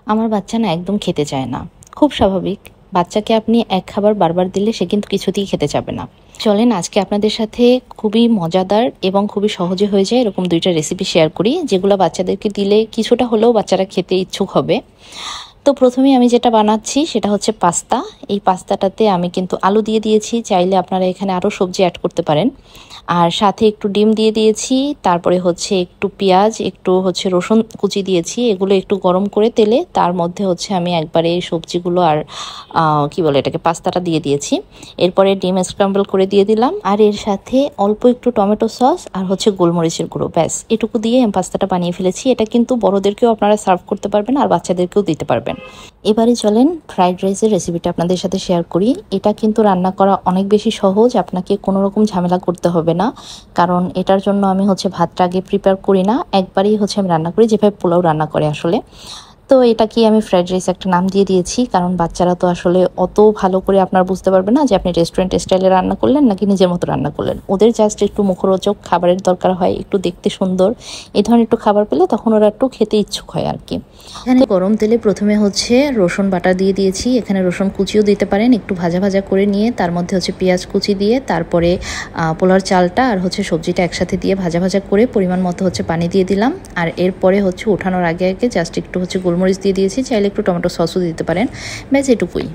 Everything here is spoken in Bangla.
আমার বাচ্চা না একদম খেতে চায় না, খুব স্বাভাবিক। বাচ্চাকে আপনি এক খাবার বারবার দিলে সে কিন্তু কিছুতেই খেতে চাবে না। চলেন আজকে আপনাদের সাথে খুবই মজাদার এবং খুবই সহজে হয়ে যায় এরকম দুইটা রেসিপি শেয়ার করি, যেগুলো বাচ্চাদেরকে দিলে কিছুটা হলেও বাচ্চারা খেতে ইচ্ছুক হবে। তো প্রথমেই আমি যেটা বানাচ্ছি সেটা হচ্ছে পাস্তা। এই পাস্তাটাতে আমি কিন্তু আলু দিয়ে দিয়েছি, চাইলে আপনারা এখানে আরও সবজি অ্যাড করতে পারেন। আর সাথে একটু ডিম দিয়ে দিয়েছি, তারপরে হচ্ছে একটু পেঁয়াজ, একটু হচ্ছে রসুন কুচি দিয়েছি। এগুলো একটু গরম করে তেলে তার মধ্যে হচ্ছে আমি একবারে এই সবজিগুলো আর কি বলে এটাকে পাস্তাটা দিয়ে দিয়েছি। এরপরে ডিম স্ক্রাম্বল করে দিয়ে দিলাম, আর এর সাথে অল্প একটু টমেটো সস আর হচ্ছে গোলমরিচের গুঁড়ো, ব্যাস এটুকু দিয়ে আমি পাস্তাটা বানিয়ে ফেলেছি। এটা কিন্তু বড়দেরকেও আপনারা সার্ভ করতে পারবেন আর বাচ্চাদেরকেও দিতে পারবেন। এবারে চলেন ফ্রাইড রাইসের রেসিপিটা আপনাদের সাথে শেয়ার করি। এটা কিন্তু রান্না করা অনেক বেশি সহজ, আপনাকে কোনো রকম ঝামেলা করতে হবে না। কারণ এটার জন্য আমি হচ্ছে ভাতটা আগে প্রিপেয়ার করি না, একবারই হচ্ছে আমি রান্না করি যেভাবে পোলাও রান্না করে আসলে। তো এটাকে আমি ফ্রাইড রাইস একটা নাম দিয়ে দিয়েছি, কারণ বাচ্চারা তো আসলে অত ভালো করে আপনার বুঝতে পারবে না যে আপনি রেস্টুরেন্ট স্টাইলে রান্না করলেন নাকি নিজের মতো রান্না করলেন। ওদের জাস্ট একটু মুখরোচক খাবারের দরকার হয়, একটু দেখতে সুন্দর, এই ধরনের একটু খাবার পেলে তখন ওরা একটু খেতে ইচ্ছুক হয় আর কি। এখানে গরম তেলে প্রথমে হচ্ছে রসুন বাটা দিয়ে দিয়েছি, এখানে রসুন কুচিও দিতে পারেন। একটু ভাজা ভাজা করে নিয়ে তার মধ্যে হচ্ছে পেঁয়াজ কুচি দিয়ে তারপরে পোলার চালটা আর হচ্ছে সবজিটা একসাথে দিয়ে ভাজা ভাজা করে পরিমাণ মতো হচ্ছে পানি দিয়ে দিলাম। আর এরপরে হচ্ছে ওঠানোর আগে আগে জাস্ট একটু হচ্ছে গোলমরিচ দিয়ে দিয়েছি, চাইলে একটু টমেটো সসও দিতে পারেন, ব্যাস এটুকুই।